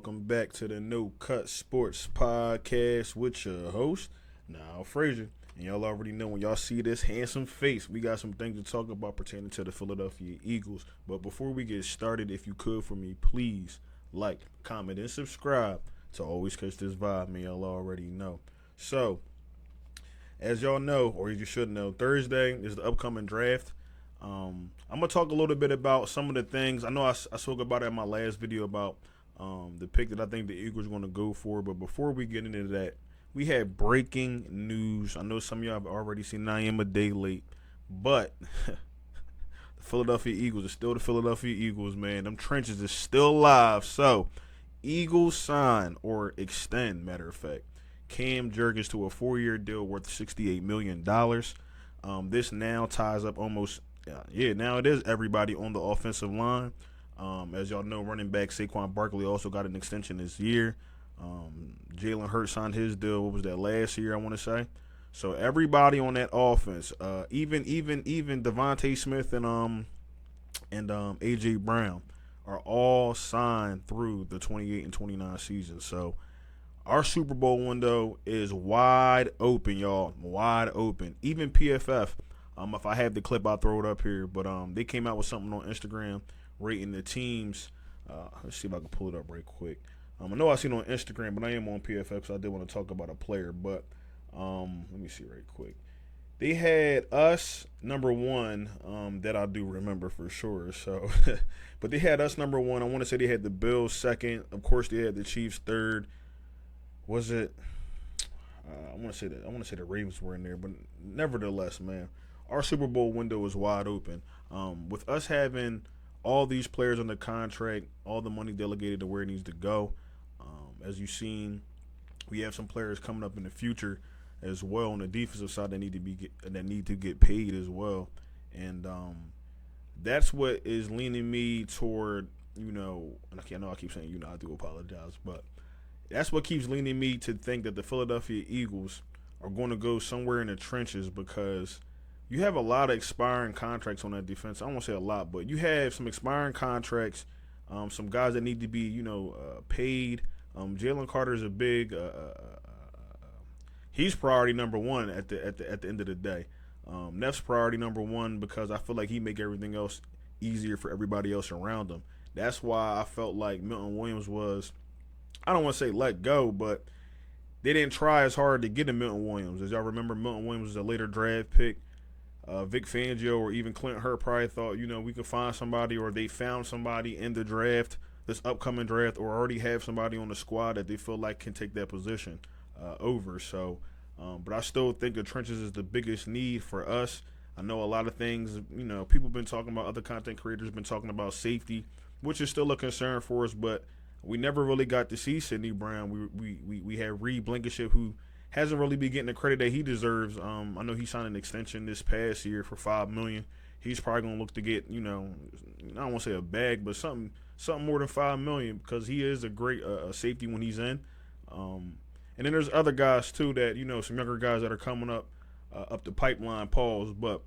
welcome back to the No Cut Sports Podcast with your host, Now Frazier. And y'all already know when y'all see this handsome face, we got some things to talk about pertaining to the Philadelphia Eagles. But before we get started, if you could for me, please like, comment, and subscribe to always catch this vibe, man. Y'all already know. So, as y'all know, or you should know, Thursday is the upcoming draft. I'm going to talk a little bit about some of the things. I know I spoke about it in my last video about the pick that I think the Eagles are going to go for. But before we get into that, we had breaking news. I know some of y'all have already seen I am a day late. But the Philadelphia Eagles are still the Philadelphia Eagles, man. Them trenches are still alive. So, Eagles sign or extend, matter of fact, Cam Jurgens to a 4-year deal worth $68 million. This now ties up almost now it is everybody on the offensive line. As y'all know, running back Saquon Barkley also got an extension this year. Jalen Hurts signed his deal. What was that, last year, I want to say? So everybody on that offense, even Devontae Smith and AJ Brown are all signed through the 28 and 29 season. So our Super Bowl window is wide open, y'all. Wide open. Even PFF. If I have the clip, I'll throw it up here. But they came out with something on Instagram rating the teams. Let's see if I can pull it up right quick. I know I seen it on Instagram, but I am on PFF, so I did want to talk about a player. But let me see right quick. They had us number one, that I do remember for sure. So, but they had us number one. I want to say they had the Bills second. Of course, they had the Chiefs third. Was it? I want to say the Ravens were in there, but nevertheless, man, our Super Bowl window is wide open. With us having all these players under contract, all the money delegated to where it needs to go. As you've seen, we have some players coming up in the future as well on the defensive side that need to get paid as well, and that's what is leaning me toward. And I know I keep saying I do apologize, but that's what keeps leaning me to think that the Philadelphia Eagles are going to go somewhere in the trenches because you have a lot of expiring contracts on that defense. I don't want to say a lot, but you have some expiring contracts, some guys that need to be, paid. Jalen Carter is a big he's priority number one at the end of the day. Neff's priority number one because I feel like he make everything else easier for everybody else around him. That's why I felt like Milton Williams was, I don't want to say let go, but they didn't try as hard to get to Milton Williams. As y'all remember, Milton Williams was a later draft pick. Vic Fangio or even Clint Hurt probably thought, we could find somebody, or they found somebody in the draft, this upcoming draft, or already have somebody on the squad that they feel like can take that position over. So, but I still think the trenches is the biggest need for us. I know a lot of things, people been talking about, other content creators been talking about safety, which is still a concern for us, but we never really got to see Sidney Brown. We had Reed Blankenship, who hasn't really been getting the credit that he deserves. I know he signed an extension this past year for $5 million. He's probably gonna look to get, I don't want to say a bag, but something more than $5 million because he is a great safety when he's in. And then there's other guys too that some younger guys that are coming up the pipeline. Pause, but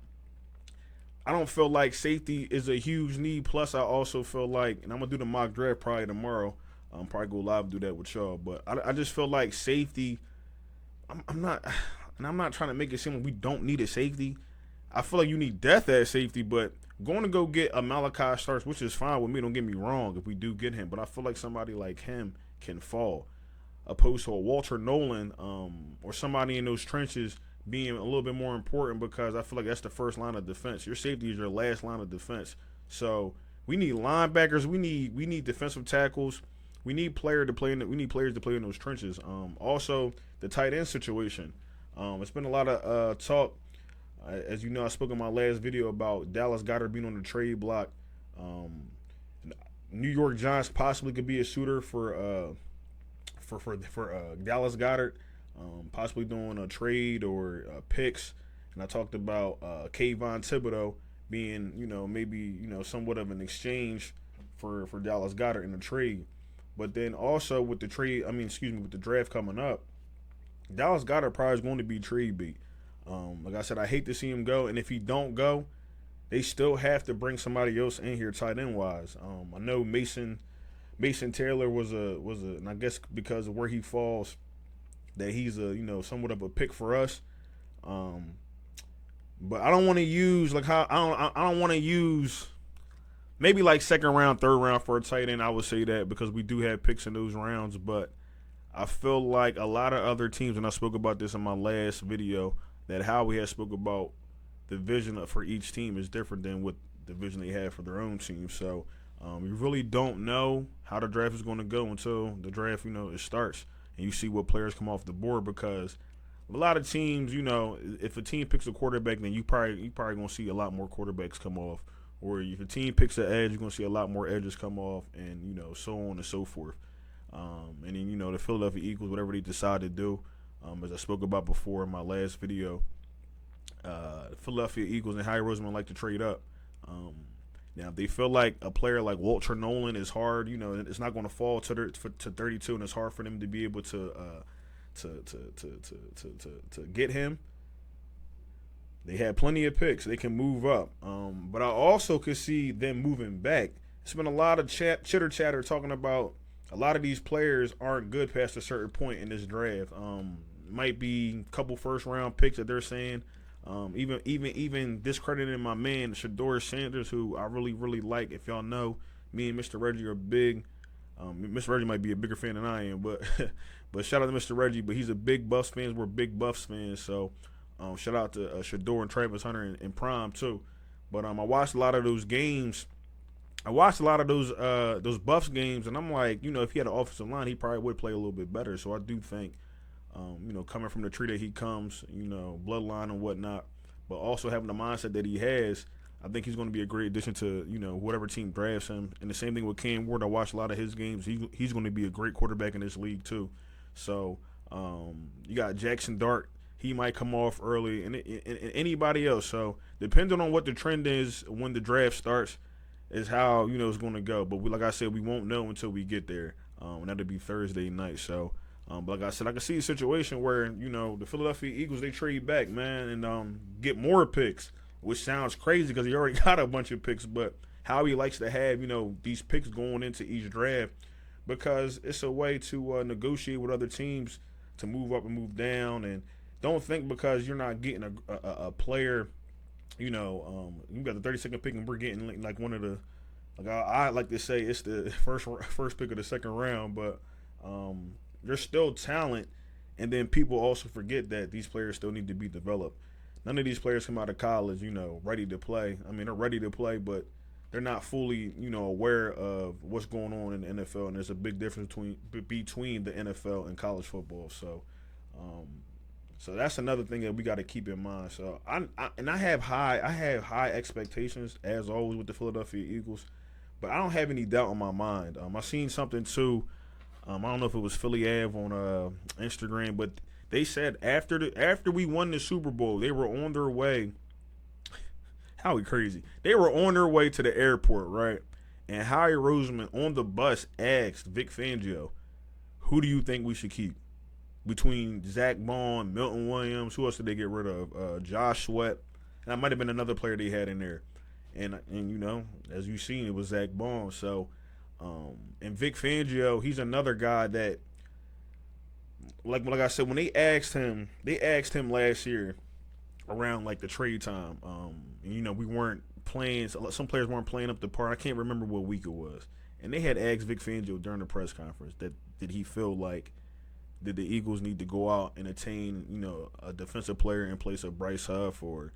I don't feel like safety is a huge need. Plus, I also feel like, and I'm gonna do the mock draft probably tomorrow. Probably go live and do that with y'all. But I just feel like safety. I'm not trying to make it seem like we don't need a safety. I feel like you need depth at safety, but going to go get a Malachi Starks, which is fine with me. Don't get me wrong if we do get him, but I feel like somebody like him can fall, opposed to a Walter Nolan or somebody in those trenches being a little bit more important because I feel like that's the first line of defense. Your safety is your last line of defense. So we need linebackers. We need defensive tackles. We need players to play in those trenches. Also, the tight end situation. It's been a lot of talk. As you know, I spoke in my last video about Dallas Goedert being on the trade block. New York Giants possibly could be a suitor for Dallas Goedert, possibly doing a trade or picks. And I talked about Kayvon Thibodeau being, maybe somewhat of an exchange for Dallas Goedert in a trade. But then also with the with the draft coming up, Dallas Goedert probably is going to be trade bait. Like I said, I hate to see him go, and if he don't go, they still have to bring somebody else in here tight end wise. I know Mason Mason Taylor was and I guess because of where he falls, that he's somewhat of a pick for us. Um, but I don't want to use like how I don't want to use maybe like second round, third round for a tight end. I would say that because we do have picks in those rounds, but I feel like a lot of other teams, and I spoke about this in my last video, that Howie has spoke about the vision for each team is different than what the vision they have for their own team. So you really don't know how the draft is going to go until the draft, it starts and you see what players come off the board, because a lot of teams, if a team picks a quarterback, then you probably going to see a lot more quarterbacks come off. Or if a team picks an edge, you're going to see a lot more edges come off, and, so on and so forth. And then, the Philadelphia Eagles, whatever they decide to do, as I spoke about before in my last video, Philadelphia Eagles and Howie Roseman like to trade up. Now, if they feel like a player like Walter Nolan is hard, it's not going to fall to 32, and it's hard for them to be able to get him. They had plenty of picks. They can move up. But I also could see them moving back. It's been a lot of chitter chatter talking about a lot of these players aren't good past a certain point in this draft. Might be a couple first round picks that they're saying. Even discrediting my man Shedeur Sanders, who I really, really like. If y'all know, me and Mr. Reggie are big. Mr. Reggie might be a bigger fan than I am, but but shout out to Mr. Reggie. But he's a big Buffs fan. We're big Buffs fans, so shout out to Shedeur and Travis Hunter in prime too. But I watched a lot of those games. I watched a lot of those Buffs games, and I'm like, if he had an offensive line, he probably would play a little bit better. So I do think, coming from the tree that he comes, bloodline and whatnot, but also having the mindset that he has, I think he's going to be a great addition to, whatever team drafts him. And the same thing with Cam Ward. I watched a lot of his games. He's going to be a great quarterback in this league too. So you got Jackson Dart. He might come off early, and anybody else. So depending on what the trend is when the draft starts is how, it's going to go. But like I said, we won't know until we get there. And that'll be Thursday night. So, but like I said, I can see a situation where, the Philadelphia Eagles, they trade back, man, and get more picks, which sounds crazy because he already got a bunch of picks. But Howie likes to have, these picks going into each draft because it's a way to negotiate with other teams to move up and move down. And don't think because you're not getting a player, you got the 32nd pick and we're getting like one of the, like I like to say it's the first pick of the second round, but there's still talent, and then people also forget that these players still need to be developed. None of these players come out of college, ready to play. I mean, they're ready to play, but they're not fully, aware of what's going on in the NFL, and there's a big difference between the NFL and college football. So, so that's another thing that we got to keep in mind. So I have high expectations as always with the Philadelphia Eagles, but I don't have any doubt in my mind. I seen something too. I don't know if it was Philly Ave on Instagram, but they said after we won the Super Bowl, they were on their way. Howie crazy. They were on their way to the airport, right? And Howie Roseman on the bus asked Vic Fangio, "Who do you think we should keep between Zach Bond, Milton Williams? Who else did they get rid of? Josh Sweat, and that might have been another player they had in there." And as you've seen, it was Zach Bond. So, and Vic Fangio, he's another guy that, like I said, when they asked him last year around like the trade time, we weren't playing. Some players weren't playing up the part. I can't remember what week it was, and they had asked Vic Fangio during the press conference that did he feel like did the Eagles need to go out and attain a defensive player in place of Bryce Huff, or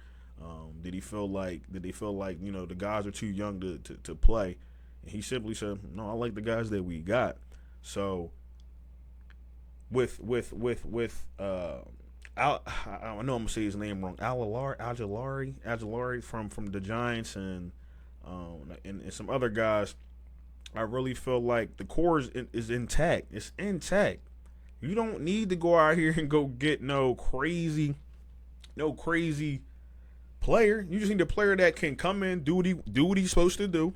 did they feel like the guys are too young to play? And he simply said, "No, I like the guys that we got." So with I know I'm gonna say his name wrong. Aguilar from the Giants and some other guys. I really feel like the core is intact. It's intact. You don't need to go out here and go get no crazy player. You just need a player that can come in, do what he's supposed to do,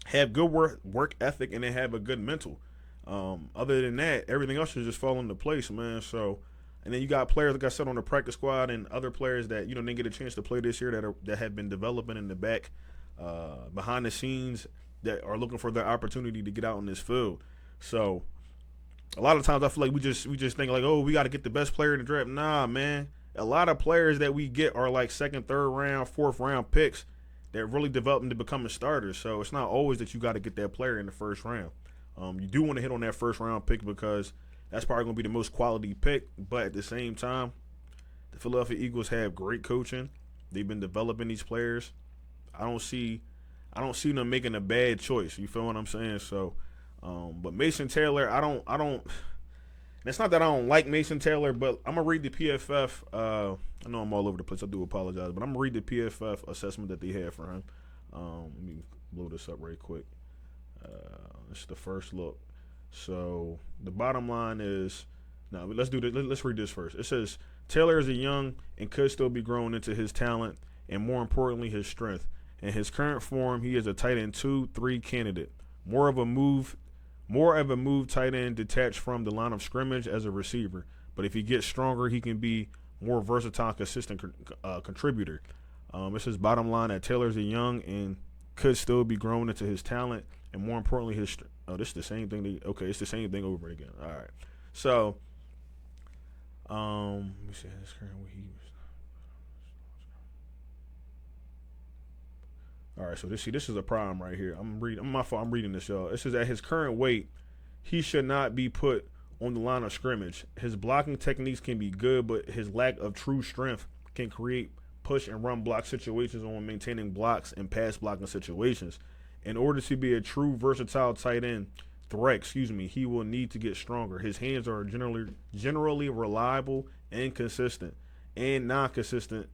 have good work ethic, and then have a good mental. Other than that, everything else should just fall into place, man. So. And then you got players, like I said, on the practice squad and other players that, didn't get a chance to play this year that have been developing in the back, behind the scenes, that are looking for their opportunity to get out in this field. So a lot of times I feel like we just think like, oh, we got to get the best player in the draft. Nah, man. A lot of players that we get are like second, third round, fourth round picks that really develop into becoming starters. So it's not always that you got to get that player in the first round. You do want to hit on that first round pick because that's probably going to be the most quality pick. But at the same time, the Philadelphia Eagles have great coaching. They've been developing these players. I don't see them making a bad choice. You feel what I'm saying? So, but Mason Taylor, I don't. It's not that I don't like Mason Taylor, but I'm gonna read the PFF. I know I'm all over the place. I do apologize, but I'm gonna read the PFF assessment that they had for him. Let me blow this up right quick. This is the first look. So the bottom line is, now let's do this. Let's read this first. It says Taylor is a young and could still be growing into his talent and more importantly his strength. In his current form, he is a tight end 2-3 candidate. More of a move tight end detached from the line of scrimmage as a receiver. But if he gets stronger, he can be more versatile, consistent contributor. It says bottom line that Taylor's a young and could still be growing into his talent and more importantly his strength. Oh, this is the same thing. It's the same thing over again. All right. So, let me see his current weight. All right, so this is a problem right here. I'm reading this, y'all. It says at his current weight, he should not be put on the line of scrimmage. His blocking techniques can be good, but his lack of true strength can create push and run block situations on maintaining blocks and pass blocking situations. In order to be a true versatile tight end threat, he will need to get stronger. His hands are generally reliable and consistent and non-consistent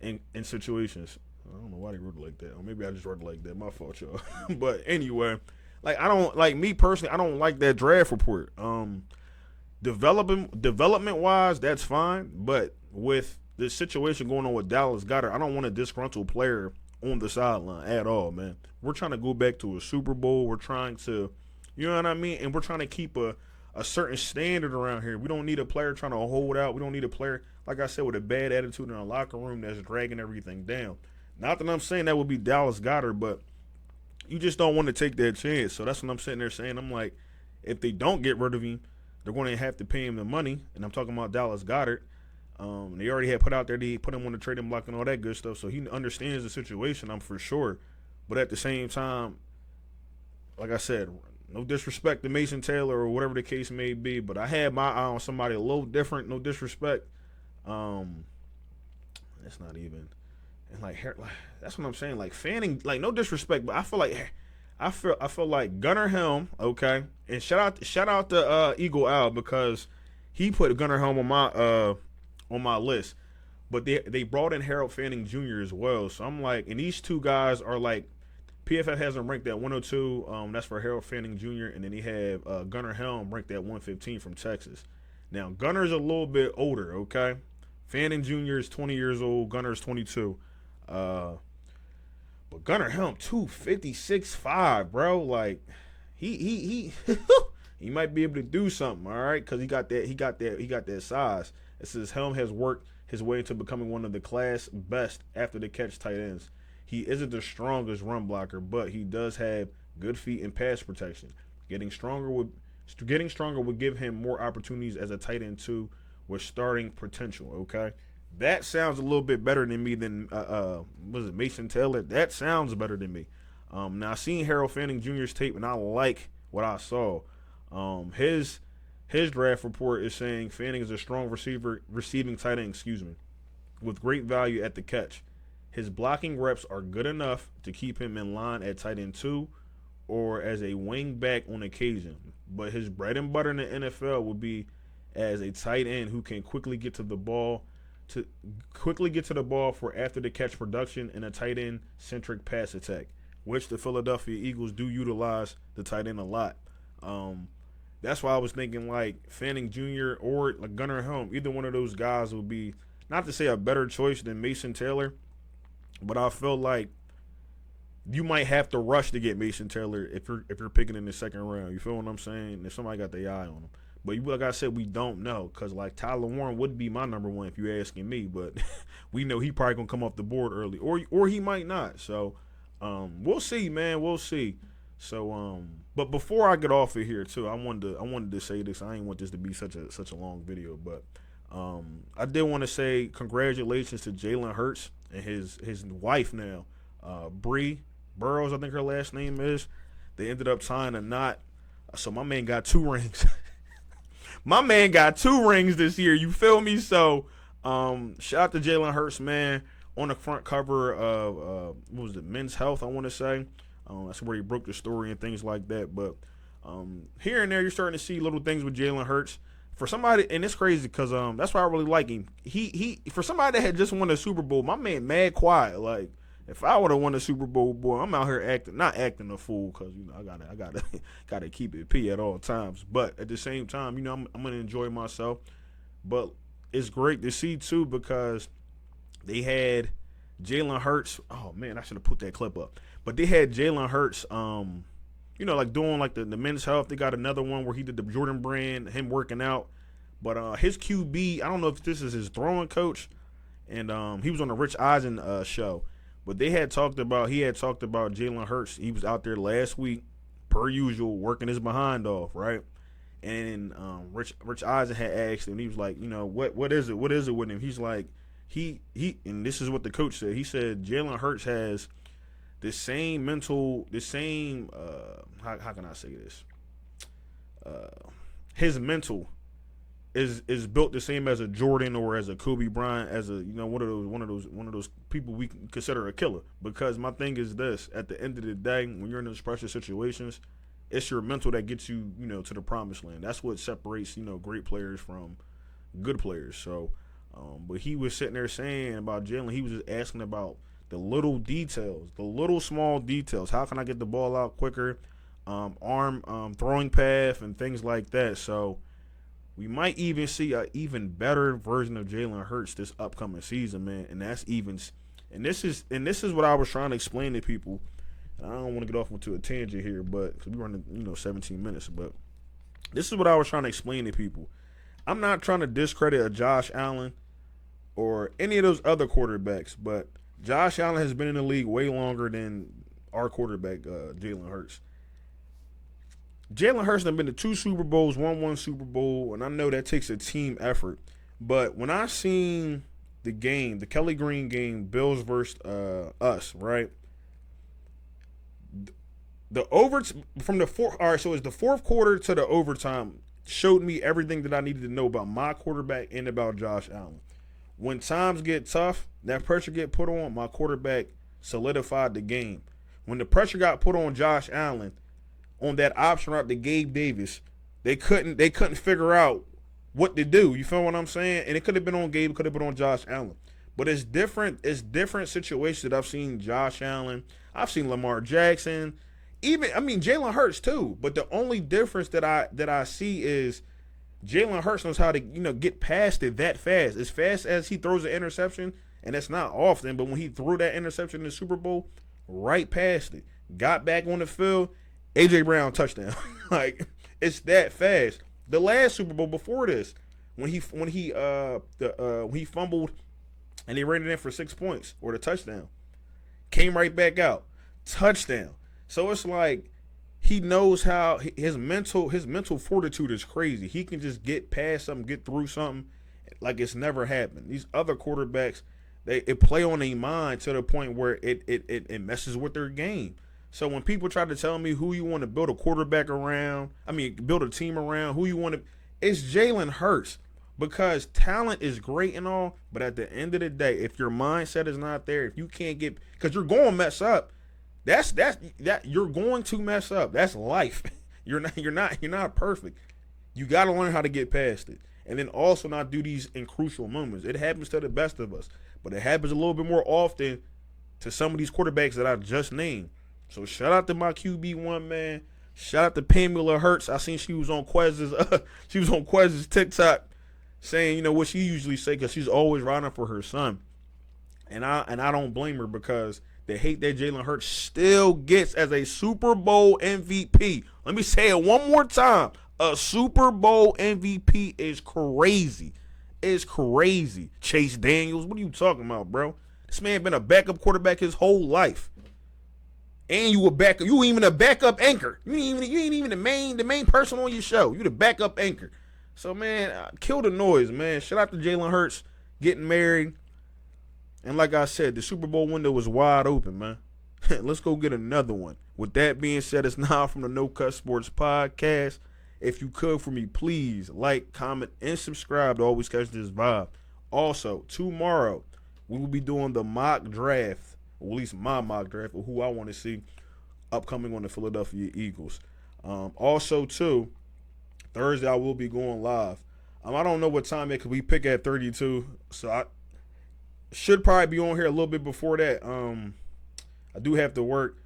in situations. I don't know why they wrote it like that. Or maybe I just wrote it like that. My fault, y'all. But anyway, me personally, I don't like that draft report. Development wise, that's fine. But with the situation going on with Dallas Goedert, I don't want a disgruntled player on the sideline at all, man. We're trying to go back to a Super Bowl. We're trying to, you know what I mean? And we're trying to keep a certain standard around here. We don't need a player trying to hold out. We don't need a player, like I said, with a bad attitude in a locker room that's dragging everything down. Not that I'm saying that would be Dallas Goedert, but you just don't want to take that chance. So that's what I'm sitting there saying. I'm like, if they don't get rid of him, they're going to have to pay him the money. And I'm talking about Dallas Goedert. They already had put out there, they put him on the trading block and all that good stuff. So he understands the situation, I'm for sure. But at the same time, like I said, no disrespect to Mason Taylor or whatever the case may be, but I had my eye on somebody a little different. No disrespect. That's not even. And that's what I'm saying. Like Fanning, like no disrespect, but I feel like Gunnar Helm, okay. And shout out to Eagle Al because he put Gunnar Helm on my list. But they brought in Harold Fanning Jr. as well. So I'm like, and these two guys are like, PFF has them ranked at 102. That's for Harold Fanning Jr. And then he have Gunnar Helm ranked at 115 from Texas. Now Gunnar's a little bit older, okay. Fanning Jr. is 20 years old. Gunner's 22. But Gunnar Helm 256.5, bro. Like he he might be able to do something, all right, because he got that size. It says Helm has worked his way into becoming one of the class best after the catch tight ends. He isn't the strongest run blocker, but he does have good feet and pass protection. Getting stronger would give him more opportunities as a tight end too, with starting potential. Okay. That sounds a little bit better than me than Mason Taylor? That sounds better than me. Now I seen Harold Fanning Jr.'s tape and I like what I saw. His draft report is saying Fanning is a strong receiving tight end, with great value at the catch. His blocking reps are good enough to keep him in line at tight end 2 or as a wing back on occasion. But his bread and butter in the NFL would be as a tight end who can quickly get to the ball for after the catch production in a tight end centric pass attack, which the Philadelphia Eagles do utilize the tight end a lot. That's why I was thinking like Fanning Jr. or like Gunnar Helm. Either one of those guys would be, not to say a better choice than Mason Taylor, but I feel like you might have to rush to get Mason Taylor if you're picking in the second round. You feel what I'm saying? If somebody got their eye on him. But like I said, we don't know because like Tyler Warren would be my number one if you're asking me. But we know he probably gonna come off the board early, or he might not. So we'll see, man. We'll see. So but before I get off of here too, I wanted to say this. I didn't want this to be such a long video, but I did want to say congratulations to Jalen Hurts and his wife now, Bree Burrows, I think her last name is. They ended up tying a knot. So my man got 2 rings. My man got 2 rings this year. You feel me? So shout out to Jalen Hurts, man, on the front cover of what was it, Men's Health, I want to say. That's where he broke the story and things like that. But here and there, you're starting to see little things with Jalen Hurts. For somebody, and it's crazy because that's why I really like him. He for somebody that had just won a Super Bowl, my man mad quiet. Like, if I would have won the Super Bowl, boy, I'm out here not acting a fool, because I gotta keep it P at all times. But at the same time, I'm gonna enjoy myself. But it's great to see too, because they had Jalen Hurts. Oh man, I should have put that clip up. But they had Jalen Hurts, like doing like the Men's Health. They got another one where he did the Jordan brand, him working out. But his QB, I don't know if this is his throwing coach, and he was on the Rich Eisen show. But he had talked about Jalen Hurts. He was out there last week, per usual, working his behind off, right? And Rich Eisen had asked him, he was like, what is it? What is it with him? He's like, he and this is what the coach said. He said Jalen Hurts has how can I say this? His mental is built the same as a Jordan or as a Kobe Bryant, as a one of those people we consider a killer. Because my thing is this: at the end of the day, when you're in those pressure situations, it's your mental that gets you to the promised land. That's what separates great players from good players. So, but he was sitting there saying about Jalen, he was just asking about the little details, the little small details. How can I get the ball out quicker? Arm throwing path and things like that. So we might even see an even better version of Jalen Hurts this upcoming season, man. And this is what I was trying to explain to people. And I don't want to get off into a tangent here, but cause we're running 17 minutes. But this is what I was trying to explain to people. I'm not trying to discredit a Josh Allen or any of those other quarterbacks, but Josh Allen has been in the league way longer than our quarterback, Jalen Hurts. Jalen Hurts has been to 2 Super Bowls, won 1 Super Bowl, and I know that takes a team effort. But when I seen the game, the Kelly Green game, Bills versus us, right? From the fourth quarter to the overtime showed me everything that I needed to know about my quarterback and about Josh Allen. When times get tough, that pressure get put on, my quarterback solidified the game. When the pressure got put on Josh Allen, on that option route to Gabe Davis, they couldn't figure out what to do. You feel what I'm saying? And it could have been on Gabe, it could have been on Josh Allen. But it's different situations that I've seen Josh Allen, I've seen Lamar Jackson, Jalen Hurts too. But the only difference that I see is Jalen Hurts knows how to get past it that fast. As fast as he throws an interception, and that's not often, but when he threw that interception in the Super Bowl, right past it, got back on the field, A.J. Brown touchdown. Like, it's that fast. The last Super Bowl before this, when he fumbled and they ran it in for 6 points or the touchdown, came right back out, touchdown. So it's like he knows how his mental fortitude is crazy. He can just get past something, get through something like it's never happened. These other quarterbacks, it play on their mind to the point where it messes with their game. So when people try to tell me who you want to build a quarterback around, build a team around, who you want to, it's Jalen Hurts. Because talent is great and all, but at the end of the day, if your mindset is not there, if you can't get, because you're going to mess up. You're going to mess up. That's life. You're not perfect. You got to learn how to get past it. And then also not do these in crucial moments. It happens to the best of us, but it happens a little bit more often to some of these quarterbacks that I just named. So shout out to my QB1, man. Shout out to Pamela Hurts. I seen she was on Quez's TikTok saying, what she usually say, because she's always riding for her son. And I don't blame her, because the hate that Jalen Hurts still gets as a Super Bowl MVP. Let me say it one more time. A Super Bowl MVP is crazy. It's crazy. Chase Daniels, what are you talking about, bro? This man been a backup quarterback his whole life. And you even a backup anchor. You ain't even the main person on your show. You the backup anchor. So man, kill the noise, man. Shout out to Jalen Hurts getting married. And like I said, the Super Bowl window was wide open, man. Let's go get another one. With that being said, it's now from the No Cut Sports Podcast. If you could for me, please like, comment, and subscribe to always catch this vibe. Also, tomorrow we will be doing the mock draft, or at least my mock draft of who I want to see upcoming on the Philadelphia Eagles. Also, too, Thursday I will be going live. I don't know what time it could we pick at 32, so I should probably be on here a little bit before that. I do have to work,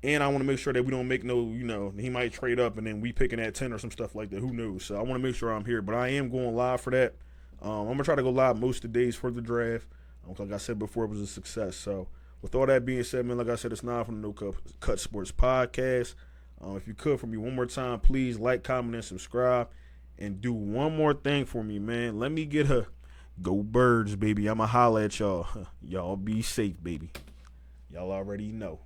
and I want to make sure that we don't make no, he might trade up and then we picking at 10 or some stuff like that. Who knows? So I want to make sure I'm here, but I am going live for that. I'm going to try to go live most of the days for the draft. Like I said before, it was a success. So with all that being said, man, like I said, it's now from the No Cut Sports Podcast. If you could for me one more time, please like, comment, and subscribe. And do one more thing for me, man. Let me get a go Birds, baby. I'ma holla at y'all. Y'all be safe, baby. Y'all already know.